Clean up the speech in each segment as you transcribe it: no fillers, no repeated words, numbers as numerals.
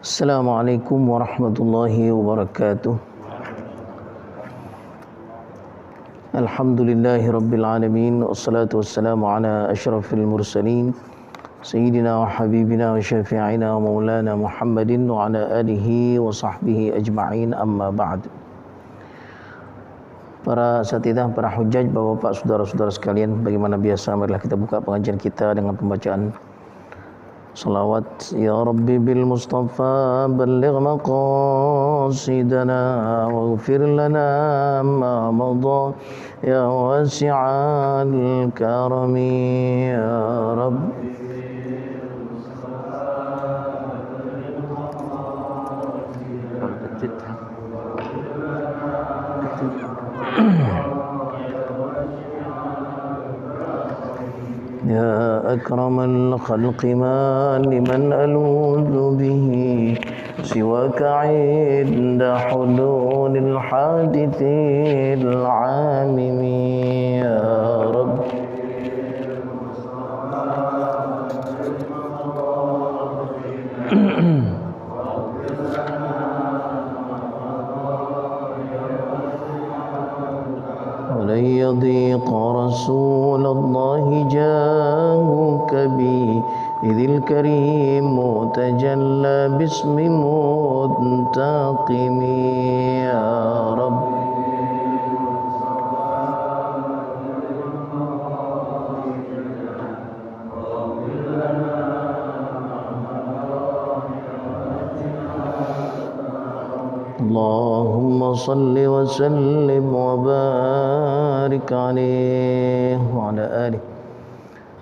Assalamualaikum warahmatullahi wabarakatuh. Alhamdulillahi rabbil alamin, wassalatu wassalamu ala asyrafil mursalin sayyidina wa habibina wa syafi'ina wa maulana Muhammadin wa ala alihi wa sahbihi ajma'in, amma ba'd. Para asatidzah, para hujjaj, bapak-bapak, saudara-saudara sekalian, bagaimana biasa, marilah kita buka pengajian kita dengan pembacaan salawat. Ya Rabbi bil Mustafa balligh maqasidana waghfir lana ma madha ya wasi'al karami ya Rabbi. Ya akramal khalqi ma liman aludhu bihi siwaka inda hududil hadithil amimi ya Rabbi. ولن يضيق رسول الله جاهك بي إذ الكريم تجلى باسم منتقم يا رب. Allahumma salli wa sallim wa barik alaihi wa ala alihi.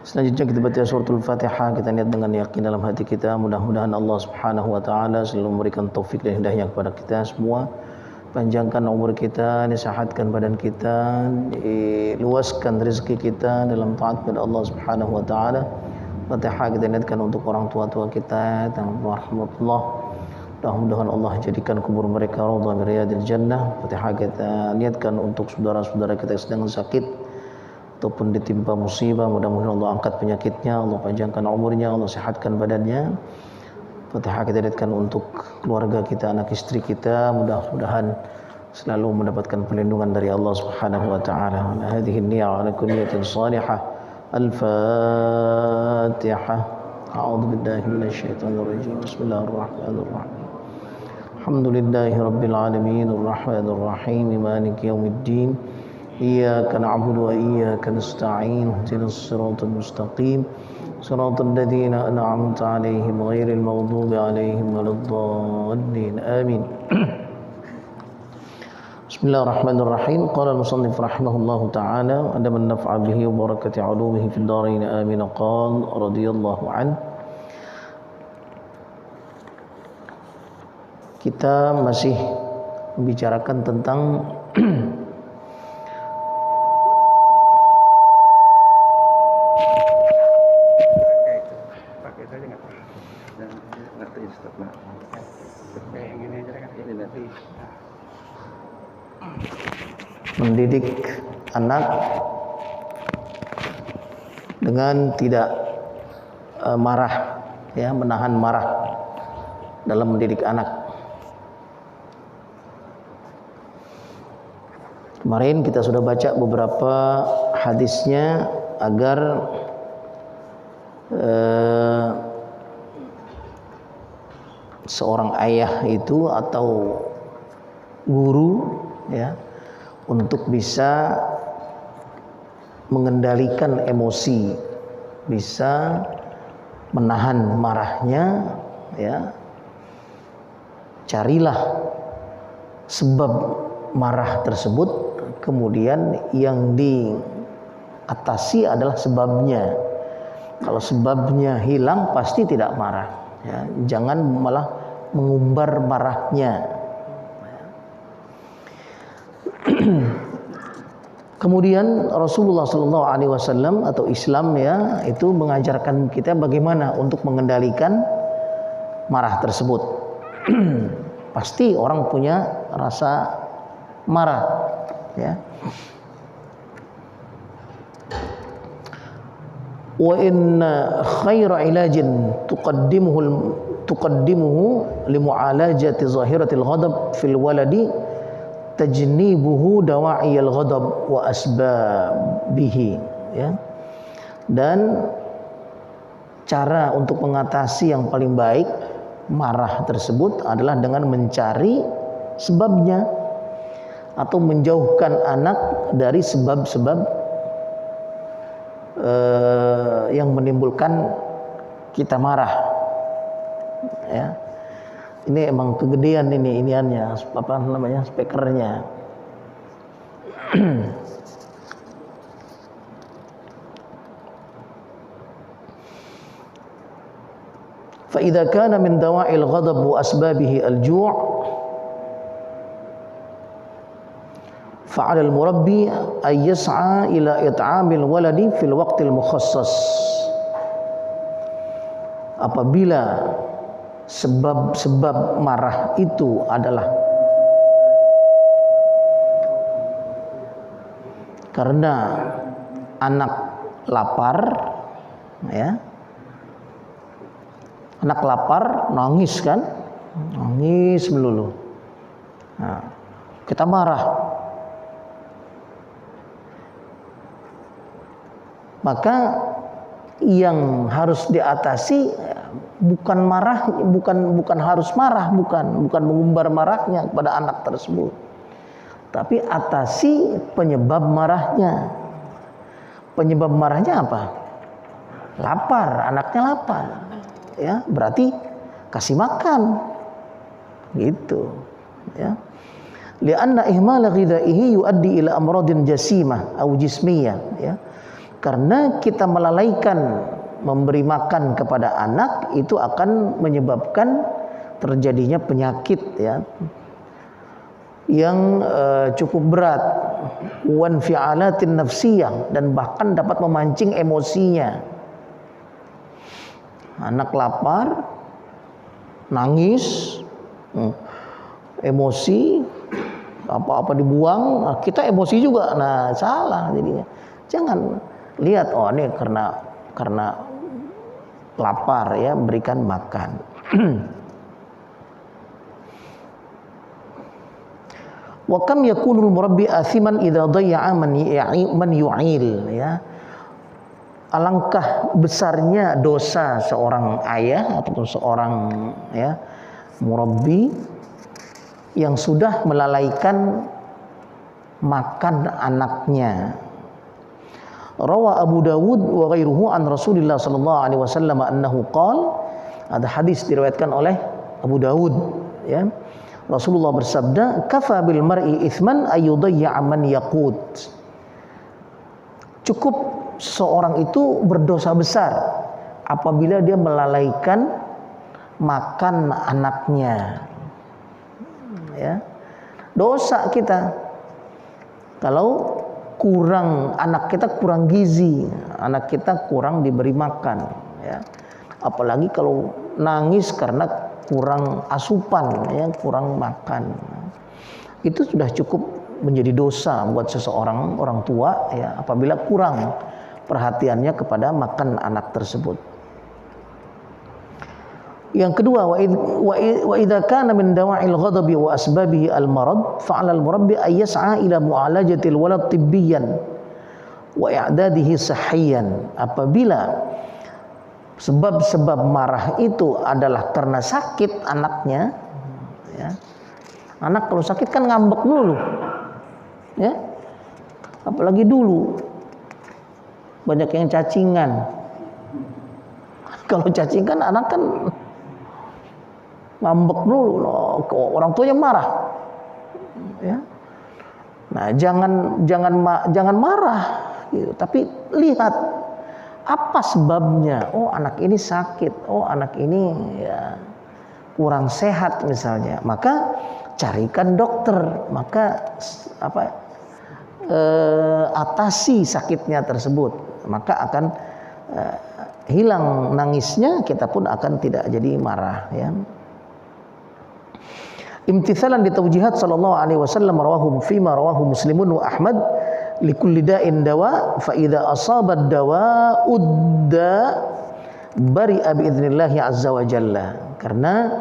Selanjutnya kita baca suratul Fatihah, kita niat dengan yakin dalam hati kita. Mudah-mudahan Allah Subhanahu wa taala selalu memberikan taufik dan hidayah kepada kita semua. Panjangkan umur kita, disehatkan badan kita, diluaskan rezeki kita dalam taat kepada Allah Subhanahu wa taala. Fatihah kita niatkan untuk orang tua-tua kita, rahmatullah. Mudah-mudahan Allah jadikan kubur mereka raudhah min riyadil jannah. Fatihah kita niatkan untuk saudara-saudara kita yang sedang sakit ataupun ditimpa musibah, mudah-mudahan Allah angkat penyakitnya, Allah panjangkan umurnya, Allah sehatkan badannya. Fatihah kita niatkan untuk keluarga kita, anak istri kita, mudah-mudahan selalu mendapatkan perlindungan dari Allah Subhanahu wa taala. Hadhihi an-niyya ala kulli niyatin salihah. Al-Fatihah. A'udzu billahi minasyaitonir rajim. Bismillahirrahmanirrahim. Alhamdulillahi rabbil alamin, arrahmanir rahim, maliki yaumiddin. Iyyaka na'budu wa iyyaka nasta'in. Ihdinas siratal mustaqim. Siratal ladzina an'amta 'alaihim ghairil maghdubi 'alaihim waladdallin. Amin. Bismillahirrahmanirrahim. Qala al-musannif rahimahullahu ta'ala, adaman naf'a bihi wa barakati 'ulumihi fid dharain. Amin. Qala radhiyallahu anhu. Kita masih membicarakan tentang mendidik anak dengan tidak marah, ya, menahan marah dalam mendidik anak. Kemarin kita sudah baca beberapa hadisnya agar seorang ayah itu atau guru, ya, untuk bisa mengendalikan emosi, bisa menahan marahnya, ya. Carilah sebab marah tersebut, kemudian yang diatasi adalah sebabnya. Kalau sebabnya hilang, pasti tidak marah, ya. Jangan malah mengumbar marahnya. Kemudian Rasulullah SAW atau Islam, ya, itu mengajarkan kita bagaimana untuk mengendalikan marah tersebut. Pasti orang punya rasa marah, ya. wa inna khaira ilajin tuqaddimuhu limu'alajati zahiratil ghadab fil waladi tajnibuhu dawa'iyal ghadab wa asbabihi, ya. Dan cara untuk mengatasi yang paling baik marah tersebut adalah dengan mencari sebabnya atau menjauhkan anak dari sebab-sebab yang menimbulkan kita marah, ya. Ini emang kegedean ini iniannya, apa namanya, speakernya. Fa idza kana min dawa'il ghadab wa asbabihi al-ju' fa'ala al-murabbi ay yas'a ila it'amil waladi fil waqtil mukhassas. Apabila sebab-sebab marah itu adalah karena anak lapar, ya. Anak lapar, nangis kan? Nangis melulu. Nah, kita marah. Maka yang harus diatasi bukan marah, bukan harus marah, bukan mengumbar marahnya kepada anak tersebut. Tapi atasi penyebab marahnya. Penyebab marahnya apa? Lapar, anaknya lapar. Ya, berarti kasih makan. Gitu, ya. Li'anna ihmala ghidha'ihi yuaddi ila amradin jasimah atau jismiyah, ya. Karena kita melalaikan memberi makan kepada anak itu akan menyebabkan terjadinya penyakit, ya, yang cukup berat, wan fi'alatin nafsiyah, dan bahkan dapat memancing emosinya. Anak lapar, nangis, emosi, apa-apa dibuang, nah, kita emosi juga. Nah, salah jadinya. Jangan lihat, oh ini karena lapar, ya, berikan makan. Wa kam yakunul murabbi athiman idza dayya'a man yu'il, ya. Alangkah besarnya dosa seorang ayah ataupun seorang, ya, murabbi yang sudah melalaikan makan anaknya. Rawa Abu Dawud wa ghairuhu an Rasulillah sallallahu alaihi wasallam annahu qala, ada hadis diriwayatkan oleh Abu Dawud, ya. Rasulullah bersabda, kafa bil mar'i itsman ayyudayya man yaqut. Cukup seorang itu berdosa besar apabila dia melalaikan makan anaknya, ya. Dosa kita kalau anak kita kurang gizi, anak kita kurang diberi makan, ya. Apalagi kalau nangis karena kurang asupan, ya, kurang makan. Itu sudah cukup menjadi dosa buat seseorang orang tua, ya, apabila kurang perhatiannya kepada makan anak tersebut. Yang kedua, wa idza kana min dawa'il ghadabi wa asbabihi al-marad fa'ala al-murabbi ay yas'a ila mu'alajati al-walad tibbiyan wa i'dadihi sahhiyan. Apabila sebab-sebab marah itu adalah karena sakit anaknya, ya. Anak kalau sakit kan ngambek dulu, ya. Apalagi dulu banyak yang cacingan. Kalau cacingan anak kan ngambek dulu, orang tuanya marah, ya. Nah, jangan marah, gitu. Tapi lihat apa sebabnya. Oh, anak ini sakit. Oh, anak ini, ya, kurang sehat misalnya. Maka carikan dokter. Maka atasi sakitnya tersebut. Maka akan hilang nangisnya, kita pun akan tidak jadi marah, ya. Imtithalan li tawjihat sallallahu alaihi wasallam rawahu Muslimun wa Ahmad likulli da'in dawa fa idza asaba ad-dawa udda bari'a bi idznillah azza wa jalla. Karena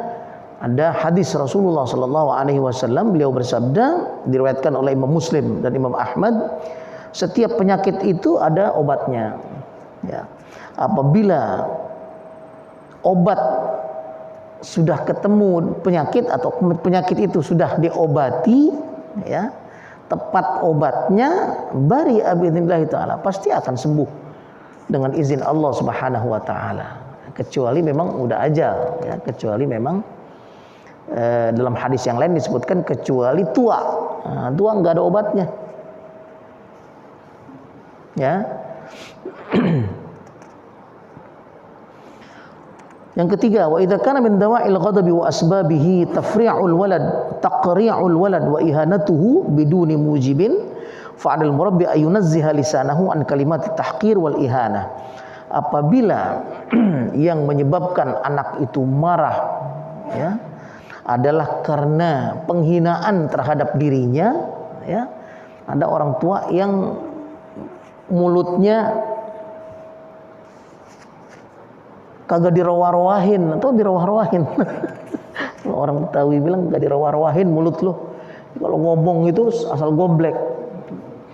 ada hadis Rasulullah sallallahu alaihi wasallam, beliau bersabda, diriwayatkan oleh Imam Muslim dan Imam Ahmad, setiap penyakit itu ada obatnya. Ya. Apabila obat sudah ketemu penyakit atau penyakit itu sudah diobati, ya, tepat obatnya, bari abidillah taala, pasti akan sembuh dengan izin Allah Subhanahu wa taala. Kecuali memang udah ajal, ya, kecuali memang dalam hadis yang lain disebutkan kecuali tua. Nah, tua enggak ada obatnya. Ya. Yang ketiga, wa idza kana min dawa'il ghadabi wa asbabihi tafri'ul walad, taqri'ul walad wa ihanatuhu biduni mujibin, fa'al murabbi ayunazziha lisanahu an kalimat tahqir wal ihana. Apabila yang menyebabkan anak itu marah, ya, adalah karena penghinaan terhadap dirinya, ya. Ada orang tua yang mulutnya kagak dirawah-rawahin atau dirawah-rawahin. Orang Betawi bilang gak dirawah-rawahin mulut lo. Kalau ngomong itu asal goblek.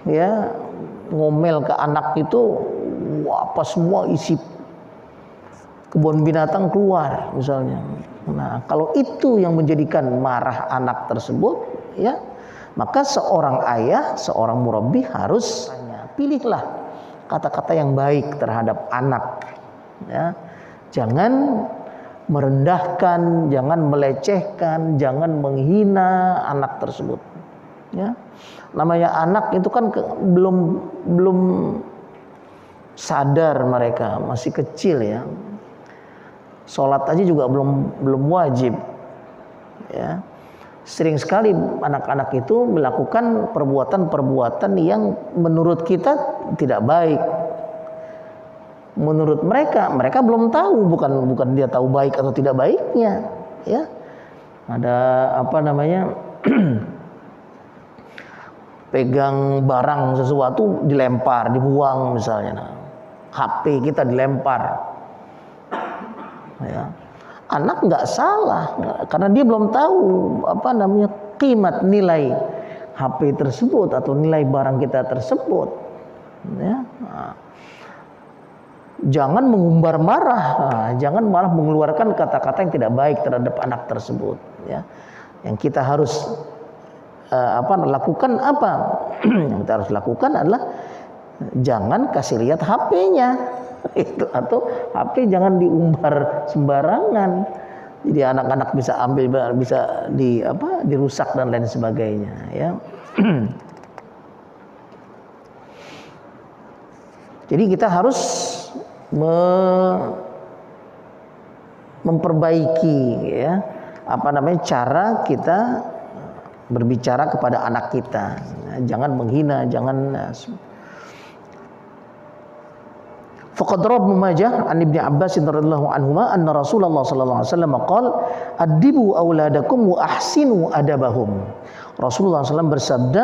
Ya, ngomel ke anak itu apa semua isi kebun binatang keluar misalnya. Nah, kalau itu yang menjadikan marah anak tersebut, ya, maka seorang ayah, seorang murabbi harus pilihlah kata-kata yang baik terhadap anak. Ya. Jangan merendahkan, jangan melecehkan, jangan menghina anak tersebut. Ya, namanya anak itu kan belum sadar, mereka masih kecil, ya. Sholat aja juga belum wajib. Ya, sering sekali anak-anak itu melakukan perbuatan-perbuatan yang menurut kita tidak baik. Menurut mereka belum tahu, bukan dia tahu baik atau tidak baiknya, ya. Ada apa namanya? Pegang barang sesuatu dilempar, dibuang misalnya. Nah, HP kita dilempar. Ya. Anak nggak salah karena dia belum tahu apa namanya kimat nilai HP tersebut atau nilai barang kita tersebut. Ya. Nah, jangan mengumbar marah, jangan malah mengeluarkan kata-kata yang tidak baik terhadap anak tersebut. Ya. Yang kita harus lakukan apa? Yang kita harus lakukan adalah jangan kasih lihat HP-nya, itu, atau HP jangan diumbar sembarangan. Jadi anak-anak bisa ambil, bisa dirusak dan lain sebagainya. Ya. Jadi kita harus memperbaiki, ya, cara kita berbicara kepada anak kita. Jangan menghina, jangan. Faqad rawa Ibnu Majah an Ibnu Abbas radhiyallahu anhuma anna Rasulullah sallallahu alaihi wasallam qala adibu auladakum wa ahsinu adabahum. Rasulullah SAW bersabda,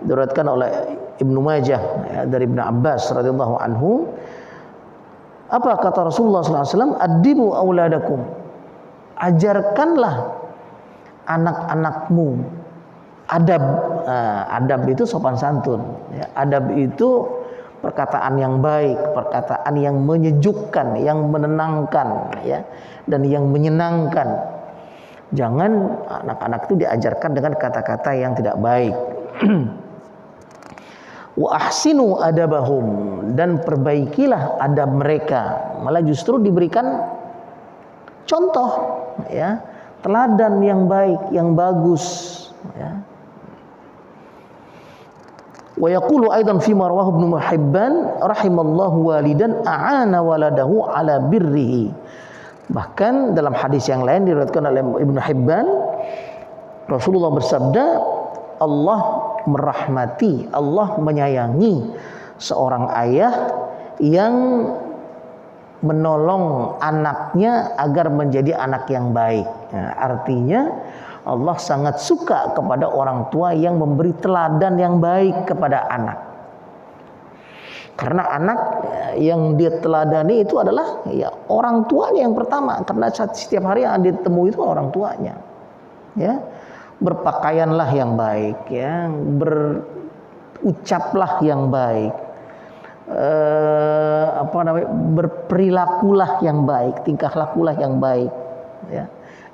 diriwayatkan oleh Ibnu Majah, ya, dari Ibnu Abbas radhiyallahu anhu. Apa kata Rasulullah SAW? Adibu auladakum, ajarkanlah anak-anakmu adab. Adab itu sopan santun. Ya. Adab itu perkataan yang baik, perkataan yang menyejukkan, yang menenangkan, ya, dan yang menyenangkan. Jangan anak-anak itu diajarkan dengan kata-kata yang tidak baik. Wa ahsinu adabahum, dan perbaikilah adab mereka. Malah justru diberikan contoh, ya, teladan yang baik, yang bagus, ya. Wa yaqulu aidan fi marwah Ibnu Hibban rahimallahu walidan a'ana waladahu ala birrihi. Bahkan dalam hadis yang lain diriwayatkan oleh Ibnu Hibban, Rasulullah bersabda, Allah merahmati, Allah menyayangi seorang ayah yang menolong anaknya agar menjadi anak yang baik. Nah, artinya Allah sangat suka kepada orang tua yang memberi teladan yang baik kepada anak. Karena anak yang dia teladani itu adalah ya orang tuanya yang pertama, karena setiap hari yang dia temui itu orang tuanya. Ya, berpakaianlah yang baik, ya, berucaplah yang baik, berperilakulah yang baik, tingkah lakulah yang baik, ya.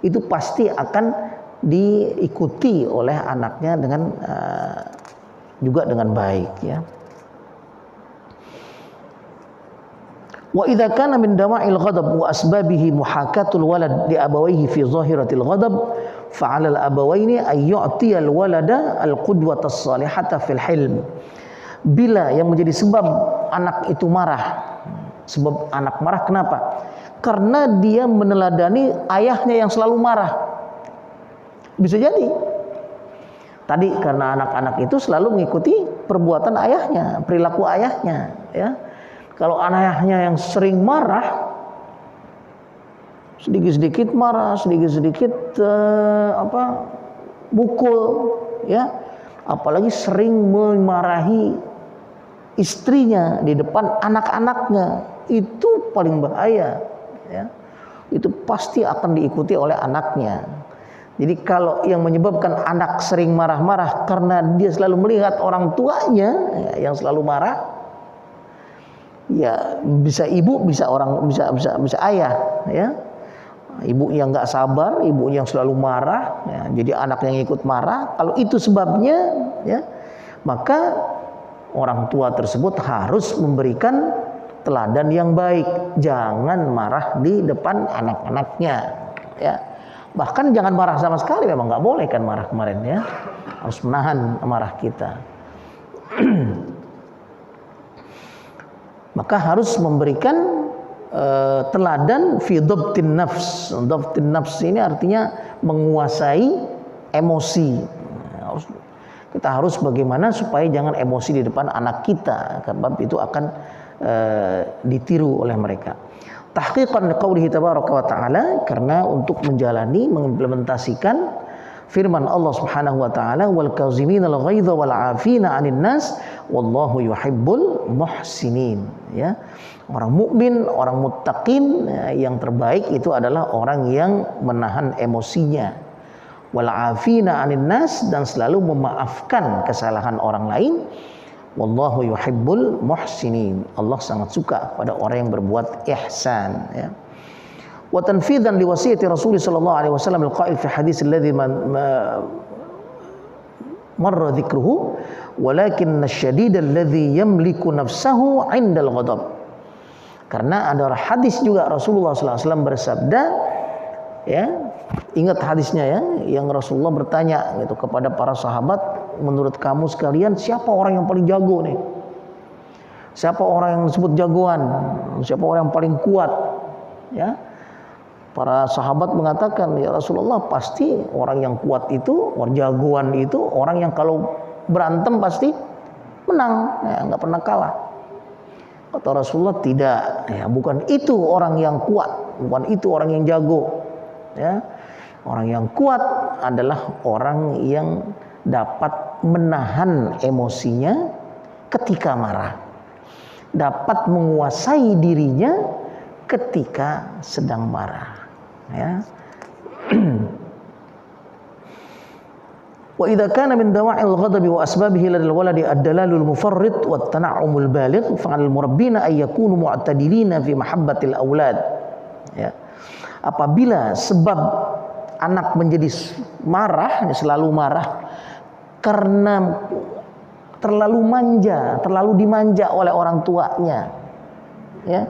Itu pasti akan diikuti oleh anaknya dengan juga dengan baik, ya. Wa idza kana min dawa'il ghadab wa asbabihi muhakatul walad li abawayhi fi zahiratil ghadab fa 'ala al abawaini ay yu'tiya al walada al qudwata as-salihata fil hilm. Bila yang menjadi sebab anak itu marah, sebab anak marah kenapa? Karena dia meneladani ayahnya yang selalu marah. Bisa jadi tadi karena anak-anak itu selalu mengikuti perbuatan ayahnya, perilaku ayahnya, ya. Kalau ayahnya yang sering marah, sedikit-sedikit marah, sedikit-sedikit mukul, ya, apalagi sering memarahi istrinya di depan anak-anaknya, itu paling bahaya, ya. Itu pasti akan diikuti oleh anaknya. Jadi kalau yang menyebabkan anak sering marah-marah karena dia selalu melihat orang tuanya, ya, yang selalu marah, ya bisa ibu, bisa ayah, ya. Ibu yang nggak sabar, ibu yang selalu marah, ya, jadi anak yang ikut marah. Kalau itu sebabnya, ya, maka orang tua tersebut harus memberikan teladan yang baik. Jangan marah di depan anak-anaknya, ya. Bahkan jangan marah sama sekali, memang nggak boleh kan marah kemarin, ya. Harus menahan marah kita. Maka harus memberikan teladan fi dhabtin nafs. Dhabtin nafs ini artinya menguasai emosi. Kita harus bagaimana supaya jangan emosi di depan anak kita, karena itu akan ditiru oleh mereka. Tahqiqan liqaulihi tabaraka wa ta'ala, karena untuk menjalani, mengimplementasikan firman Allah Subhanahu wa taala, wal kazimin al ghaidha wal 'afina 'anil nas wallahu yuhibbul muhsinin, ya. Orang mukmin, orang muttaqin, ya, yang terbaik itu adalah orang yang menahan emosinya, wal 'afina 'anil nas, dan selalu memaafkan kesalahan orang lain. Wallahu yuhibbul muhsinin, Allah sangat suka pada orang yang berbuat ihsan, ya. Wa tanfidan li wasiyati Rasul sallallahu alaihi wasallam al-qail fi hadis alladhi marra dhikruhu walakin asy-syadid alladhi yamliku nafsahu 'inda al-ghadab. Karena ada hadis juga Rasulullah sallallahu alaihi wasallam bersabda, ya, ingat hadisnya, ya, yang Rasulullah bertanya gitu kepada para sahabat, menurut kamu sekalian siapa orang yang paling jago nih? Siapa orang yang disebut jagoan? Siapa orang yang paling kuat? Ya. Para sahabat mengatakan, ya Rasulullah, pasti orang yang kuat itu, orang jagoan itu, orang yang kalau berantem pasti menang, ya, nggak pernah kalah. Kata Rasulullah, tidak, ya, bukan itu orang yang kuat, bukan itu orang yang jago, ya. Orang yang kuat adalah orang yang dapat menahan emosinya ketika marah, dapat menguasai dirinya ketika sedang marah, ya. Wa idza kana min dawa'il ghadabi wa asbabihi lil waladi ad-dalalul mufarrid wat tana'umul baligh fa 'alal murabbina ay yakunu mu'tadilina fi mahabbatil aulad, ya. Apabila sebab anak menjadi marah, selalu marah karena terlalu manja, terlalu dimanja oleh orang tuanya, ya.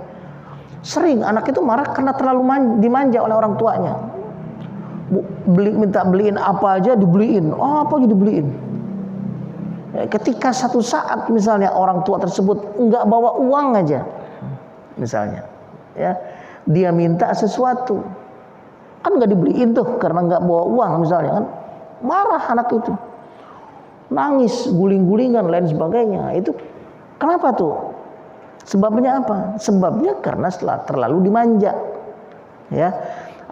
Sering anak itu marah karena terlalu dimanja oleh orang tuanya. Minta beliin apa aja dibeliin, apa aja dibeliin. Ya, ketika satu saat misalnya orang tua tersebut enggak bawa uang aja, misalnya, ya, dia minta sesuatu, kan enggak dibeliin tuh karena enggak bawa uang misalnya, kan marah anak itu, nangis, guling-gulingan, lain sebagainya. Itu kenapa tuh? Sebabnya apa? Sebabnya karena setelah terlalu dimanja, ya.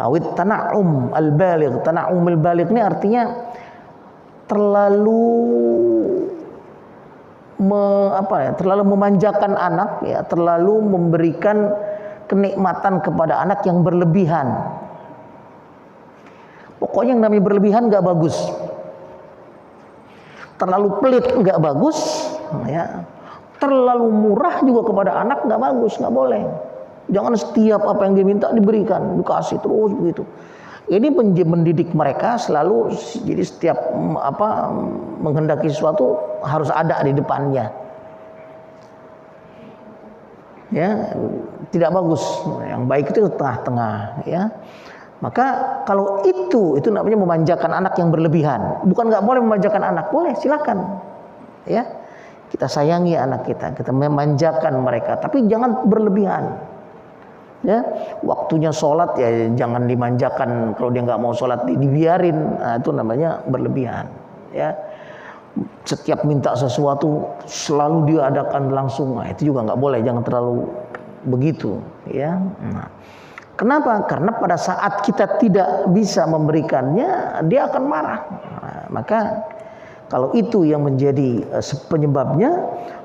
Awit tana'um al-baligh. Tana'um al-baligh ini artinya terlalu terlalu memanjakan anak, ya, terlalu memberikan kenikmatan kepada anak yang berlebihan. Pokoknya yang namanya berlebihan nggak bagus. Terlalu pelit nggak bagus, ya. Terlalu murah juga kepada anak nggak bagus, nggak boleh. Jangan setiap apa yang diminta diberikan, dikasih terus begitu. Ini mendidik mereka selalu, jadi setiap menghendaki sesuatu harus ada di depannya. Ya, tidak bagus. Yang baik itu tengah-tengah, ya. Maka kalau itu namanya memanjakan anak yang berlebihan. Bukan nggak boleh memanjakan anak, boleh, silakan. Ya, kita sayangi anak kita memanjakan mereka, tapi jangan berlebihan. Ya, waktunya sholat ya jangan dimanjakan. Kalau dia nggak mau sholat dibiarin, nah, itu namanya berlebihan. Ya, setiap minta sesuatu selalu diadakan langsung, nah, itu juga nggak boleh. Jangan terlalu begitu. Ya. Nah, kenapa? Karena pada saat kita tidak bisa memberikannya, dia akan marah. Nah, maka kalau itu yang menjadi penyebabnya,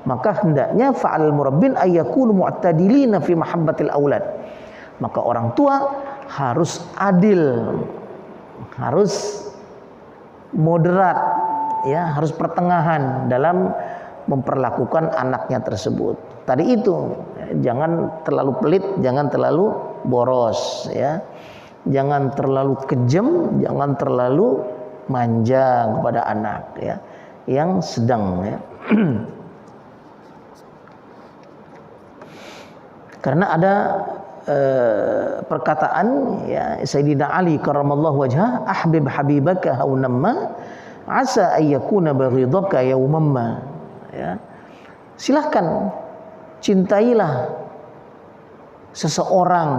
maka hendaknya fa'al murabbin ayyakunu mu'tadilina fi mahabbatil aulad. Maka orang tua harus adil, harus moderat, ya, harus pertengahan dalam memperlakukan anaknya tersebut. Tadi itu, jangan terlalu pelit, jangan terlalu boros, ya. Jangan terlalu kejam, jangan terlalu manja kepada anak, ya, yang sedang, ya. Karena ada perkataan, ya, Sayyidina Ali karramallahu wajhah, ahbib habibaka haunamma asa ayyakuna baghidaka yaumamma, ya. Silahkan cintailah seseorang,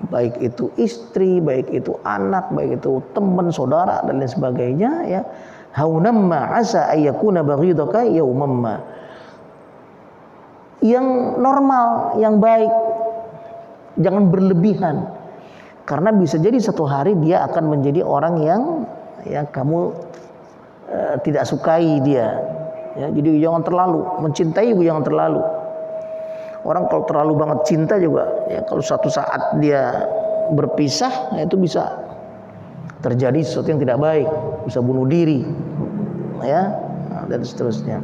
baik itu istri, baik itu anak, baik itu teman, saudara dan lain sebagainya, ya. Haunamma asa ayyakuna baghidaka yaumamma. Yang normal, yang baik. Jangan berlebihan, karena bisa jadi satu hari dia akan menjadi orang yang kamu tidak sukai dia, ya. Jadi jangan terlalu mencintai, jangan terlalu. Orang kalau terlalu banget cinta juga, ya, kalau suatu saat dia berpisah, ya, itu bisa terjadi sesuatu yang tidak baik, bisa bunuh diri, ya, dan seterusnya.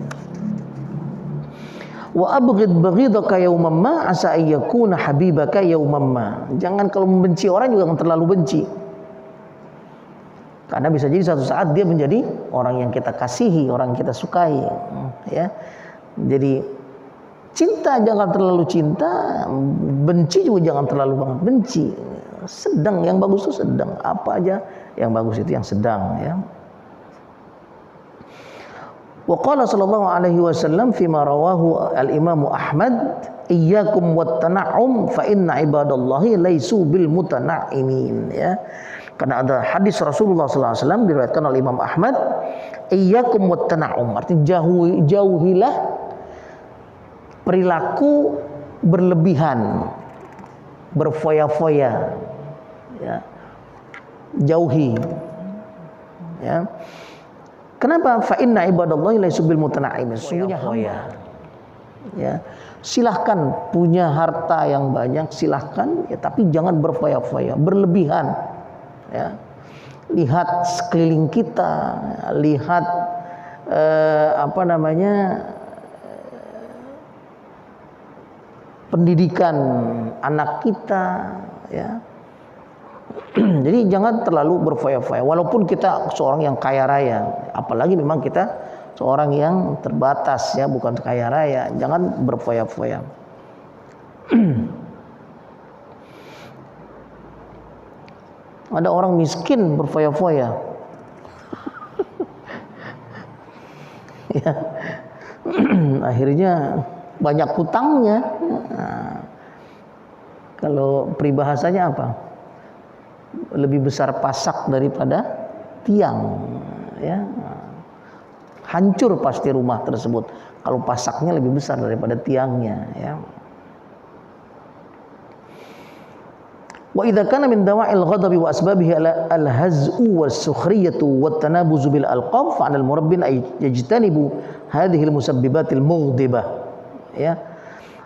Wa abghid baghidaka yaumamma asa ayyakuna habibaka yaumamma. Jangan kalau membenci orang juga jangan terlalu benci. Karena bisa jadi suatu saat dia menjadi orang yang kita kasihi, orang yang kita sukai, ya. Jadi cinta jangan terlalu cinta, benci juga jangan terlalu banget benci. Sedang, yang bagus itu sedang. Apa aja yang bagus itu yang sedang, ya. Wa qala sallallahu alaihi wasallam fima rawahu al-Imam Ahmad, iyyakum wat tana'um fa inna ibadallahi laisu bil mutanaimin, ya. Karena ada hadis Rasulullah sallallahu alaihi wasallam diriwayatkan oleh Imam Ahmad, iyyakum wat tana'um, artinya jauhilah perilaku berlebihan, berfoya-foya, ya. Jauhi, ya. Kenapa? Fa inna ibadallahi laisu bil mutanaimin. Sesungguhnya hamba, ya, silahkan punya harta yang banyak, silahkan, ya, tapi jangan berfoya-foya, berlebihan, ya. Lihat sekeliling kita, lihat pendidikan anak kita, ya. Jadi jangan terlalu berfoya-foya. Walaupun kita seorang yang kaya raya, apalagi memang kita seorang yang terbatas, ya, bukan kaya raya, jangan berfoya-foya. Ada orang miskin berfoya-foya. Ya. Akhirnya banyak hutangnya. Nah, kalau peribahasanya apa? Lebih besar pasak daripada tiang, ya. Hancur pasti rumah tersebut kalau pasaknya lebih besar daripada tiangnya, ya. Wa idza kana min dawa'il ghadabi wa asbabihi al-haz'u was-sukhriyatu wat-tanabuzu bil alqab fa 'alal murabbin ay yajtanibu hadhihi al-musabbibatil mughdibah, ya,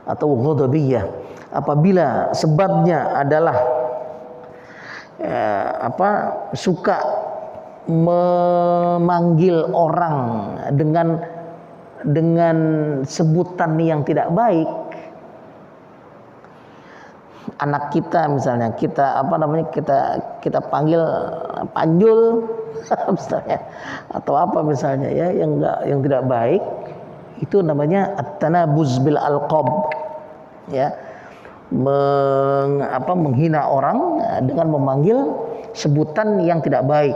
atau ghadabiyah. Apabila sebabnya adalah suka memanggil orang dengan sebutan yang tidak baik, anak kita misalnya kita kita panggil panjul misalnya, atau apa misalnya, ya, yang tidak baik, itu namanya at-tanabuz bil alqab, ya, menghina orang dengan memanggil sebutan yang tidak baik,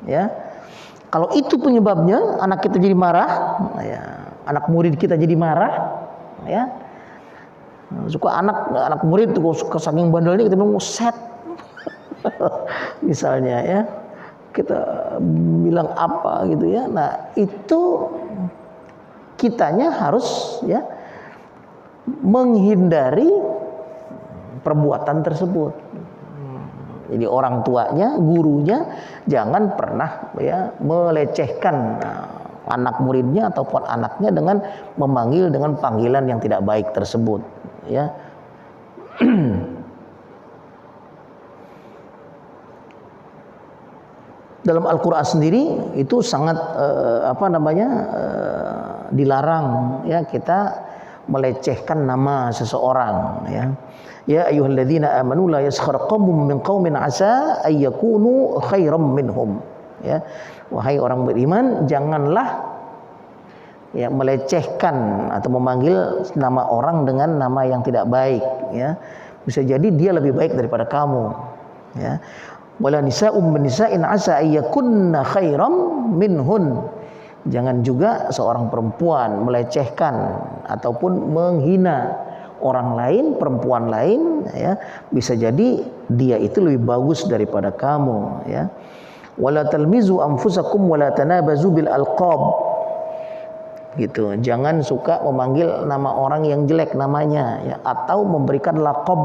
ya. Kalau itu penyebabnya anak kita jadi marah, ya, anak murid kita jadi marah, ya. Suka anak murid tuh suka saking bandelnya kita bilang set misalnya, ya, kita bilang apa gitu, ya. Nah, itu kitanya harus, ya, menghindari perbuatan tersebut. Jadi orang tuanya, gurunya jangan pernah, ya, melecehkan anak muridnya ataupun anaknya dengan memanggil dengan panggilan yang tidak baik tersebut, ya. Dalam Al-Qur'an sendiri itu sangat dilarang, ya, kita melecehkan nama seseorang, ya. Ya ayyuhalladzina amanu la yaskhar qaumun min qaumin asa ay yakunu khairam minhum, ya. Wahai orang beriman, janganlah, ya, melecehkan atau memanggil nama orang dengan nama yang tidak baik, ya. Bisa jadi dia lebih baik daripada kamu, ya. Wala nisa'um min nisa'in asa ay yakunna khairam minhun. Jangan juga seorang perempuan melecehkan ataupun menghina orang lain, perempuan lain, ya, bisa jadi dia itu lebih bagus daripada kamu, ya. Wala talmizu anfusakum wala tanabazu bil alqab, gitu. Jangan suka memanggil nama orang yang jelek namanya, ya, atau memberikan laqab,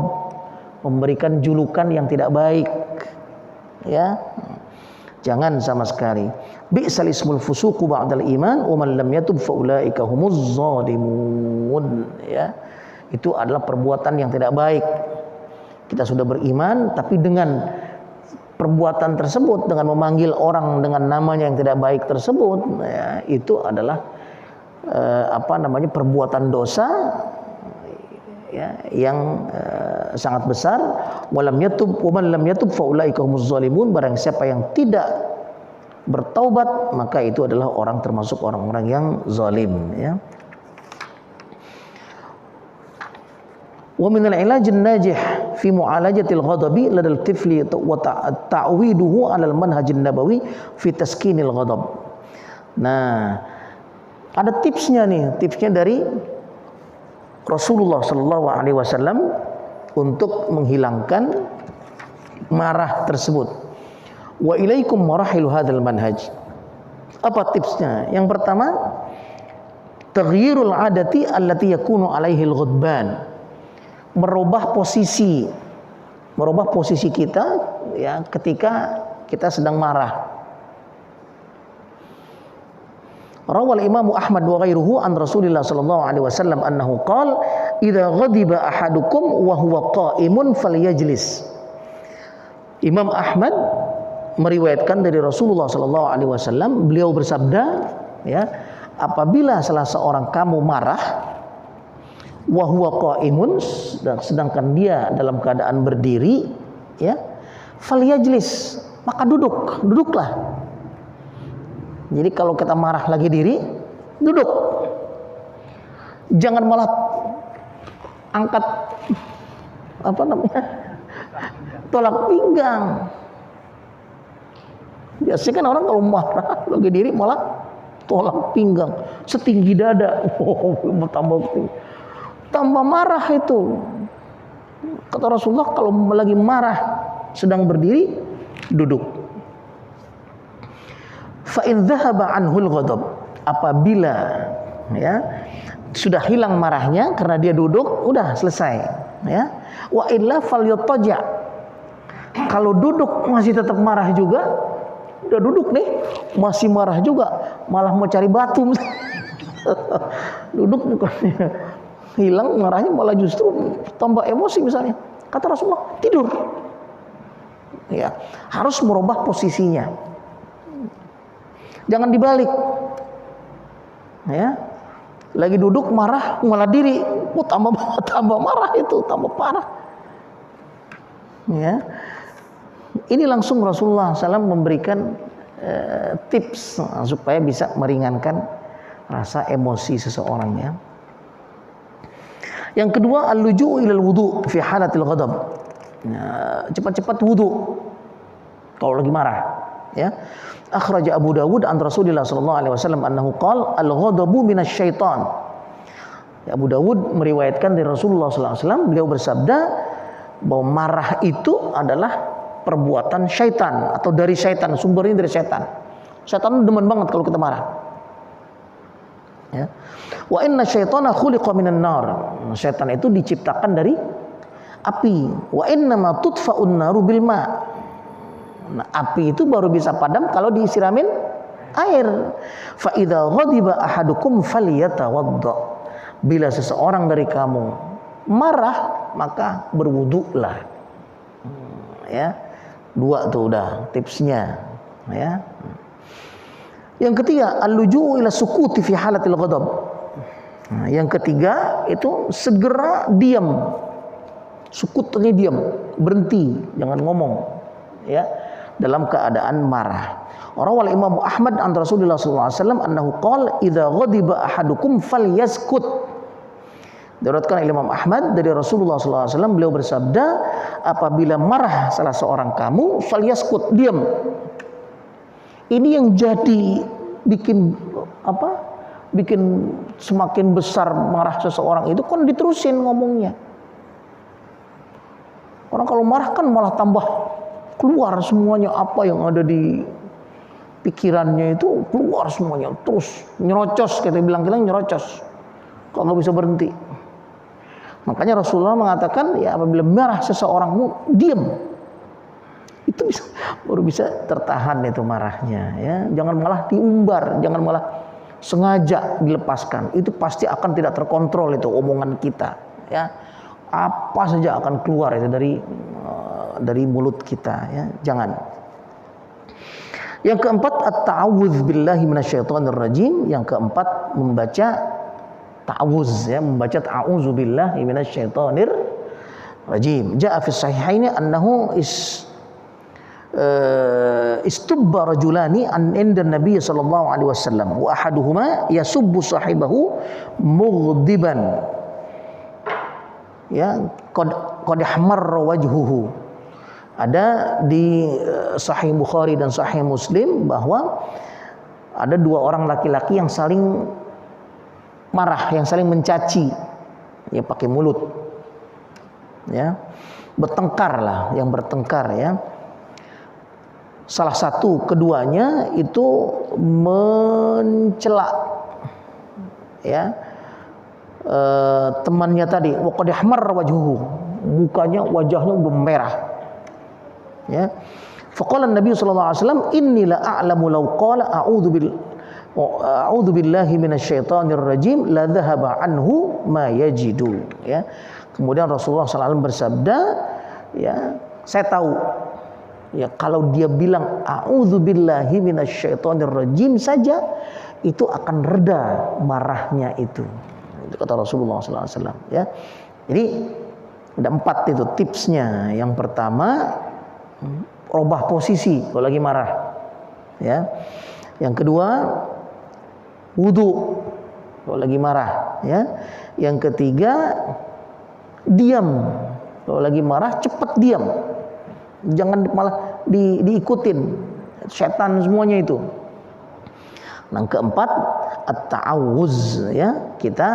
memberikan julukan yang tidak baik, ya. Jangan sama sekali. Bi'sal ismul fusuqu ba'dal iman wa man lam yatub fa ulaika humuz zalimun, ya. Itu adalah perbuatan yang tidak baik. Kita sudah beriman, tapi dengan perbuatan tersebut, dengan memanggil orang dengan namanya yang tidak baik tersebut, ya, itu adalah perbuatan dosa, ya, yang sangat besar. Walam yatub wa man lam yatub fa ulaika humuz zalimun. Barang siapa yang tidak bertaubat, maka itu adalah orang termasuk orang-orang yang zalim, ya. Wa min al-ilaj an-najih fi mu'alajati al-ghadabi ladal tifli wa ta'widuhu 'ala al-manhaj an-nabawi fi taskinil ghadab. Nah, ada tipsnya nih, tipsnya dari Rasulullah sallallahu alaihi wasallam untuk menghilangkan marah tersebut. Wa ilaikum marahilu hadzal manhaj. Apa tipsnya? Yang pertama, taghyirul 'adati allati yakunu 'alaihi al-ghadban. Merubah posisi kita, ya, ketika kita sedang marah. Rawal Imam Ahmad wa ghairuhu an Rasulillah sallallahu alaihi wasallam annahu qala idza ghadiba ahadukum wa huwa qa'imun falyajlis. Imam Ahmad meriwayatkan dari Rasulullah sallallahu alaihi wasallam, beliau bersabda, ya, apabila salah seorang kamu marah, wa huwa qa'imun, sedangkan dia dalam keadaan berdiri, ya, falyajlis, maka duduklah. Jadi kalau kita marah lagi diri, duduk. Jangan malah angkat tolak pinggang. Biasanya kan orang kalau marah lagi diri malah tolak pinggang, setinggi dada. Tambah marah itu. Kata Rasulullah, kalau lagi marah sedang berdiri, duduk. Fa in dhahaba anhul ghadab, apabila, ya, sudah hilang marahnya karena dia duduk, udah selesai, ya. Wa illa falyataja. Kalau duduk masih tetap marah juga, udah duduk nih masih marah juga, malah mau cari batu. Duduk bukannya hilang marahnya, malah justru tambah emosi misalnya. Kata Rasulullah, tidur. Ya, harus merubah posisinya. Jangan dibalik. Ya. Lagi duduk marah malah diri, tambah marah itu, tambah parah. Ya. Ini langsung Rasulullah SAW memberikan tips supaya bisa meringankan rasa emosi seseorang, ya. Yang kedua, al-luju' ilal wudu' fi halatil ghadab. Cepat-cepat wudu kalau lagi marah, ya. Akhraj Abu Dawud an Rasulillah sallallahu alaihi wasallam annahu qala al-ghadabu minasyaitan. Abu Dawud meriwayatkan dari Rasulullah sallallahu alaihi wasallam, beliau bersabda bahwa marah itu adalah perbuatan syaitan atau dari syaitan, sumbernya dari syaitan. Syaitan demen banget kalau kita marah. Ya. Wa inna syaitana khuliqa minan nar. Syaitan itu diciptakan dari api. Wa inna ma tudfa'un naru bil ma. Nah, api itu baru bisa padam kalau disiramin air. Fa idza ghadiba ahadukum falyatawadda. Bila seseorang dari kamu marah, maka berwudulah. Ya. 2 tuh udah tipsnya, ya. Yang ketiga, al-luju' ila sukuti fi halatil ghadab. Nah, yang ketiga itu segera diam. Sukutnya diam, berhenti, jangan ngomong, ya, dalam keadaan marah. Rawal Imam Ahmad an Rasulullah sallallahu alaihi wasallam annahu qala idza ghadiba ahadukum falyaskut. Diriwayatkan Imam Ahmad dari Rasulullah sallallahu alaihi wasallam, beliau bersabda, apabila marah salah seorang kamu, falyaskut, diam. Ini yang jadi bikin semakin besar marah seseorang itu kan diterusin ngomongnya. Orang kalau marah kan malah tambah keluar semuanya, apa yang ada di pikirannya itu keluar semuanya, terus nyerocos, kita bilang nyerocos, kalau nggak bisa berhenti. Makanya Rasulullah mengatakan, ya apabila marah seseorangmu, diam. Itu baru bisa tertahan itu marahnya, ya. Jangan malah diumbar, jangan malah sengaja dilepaskan. Itu pasti akan tidak terkontrol itu omongan kita, ya. Apa saja akan keluar itu dari mulut kita, ya. Jangan. Yang keempat, at-ta'awudz billahi minasyaitonir rajim. Yang keempat, membaca ta'awuz, ya, membaca ta'awuzu billahi minasyaitonir rajim. Ja'a fi sahihaini annahu istubba rajulani an inda Nabi sallallahu alaihi wasallam wa ahaduhuma yasubbu sahibahu mughdiban, ya, qad ihmarra wajhuhu. Ada di Sahih Bukhari dan Sahih Muslim bahwa ada 2 orang laki-laki yang saling marah, yang saling mencaci, ya, pakai mulut, ya, bertengkar lah, yang bertengkar, ya. Salah satu keduanya itu mencela, ya, temannya tadi, wa qad ihmarra wajhuhu, wajahnya udah merah, ya. Faqala Nabi sallallahu alaihi wasallam, inni la a'lamu law qala a'udzu billahi minasyaitonir rajim la dhahaba anhu ma yajidu, ya. Kemudian Rasulullah sallallahu alaihi wasallam bersabda, ya, saya tahu, ya, kalau dia bilang a'udzubillahi minasyaitonir rajim saja, itu akan reda marahnya itu. Itu kata Rasulullah sallallahu alaihi wasallam, ya. Jadi ada 4 itu tipsnya. Yang pertama, rubah posisi kalau lagi marah, ya. Yang kedua, wudu kalau lagi marah, ya. Yang ketiga, diam kalau lagi marah, cepat diam. Jangan malah diikutin setan semuanya itu. Yang keempat, at-ta'awuz, ya, kita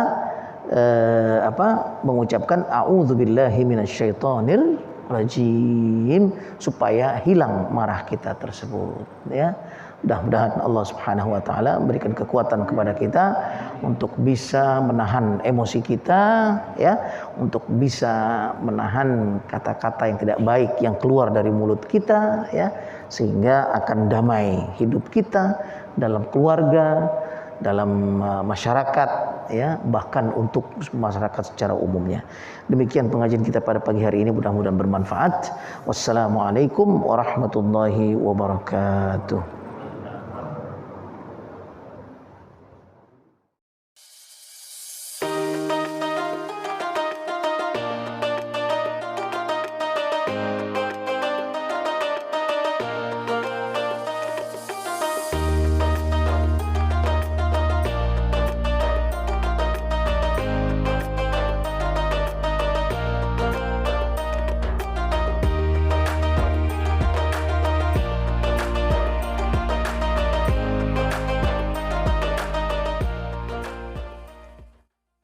mengucapkan a'udzubillahi minasyaitonir rajim supaya hilang marah kita tersebut, ya. Mudah-mudahan Allah Subhanahu wa taala berikan kekuatan kepada kita untuk bisa menahan emosi kita, ya, untuk bisa menahan kata-kata yang tidak baik yang keluar dari mulut kita, ya, sehingga akan damai hidup kita dalam keluarga, dalam masyarakat, ya, bahkan untuk masyarakat secara umumnya. Demikian pengajian kita pada pagi hari ini, mudah-mudahan bermanfaat. Wassalamualaikum warahmatullahi wabarakatuh.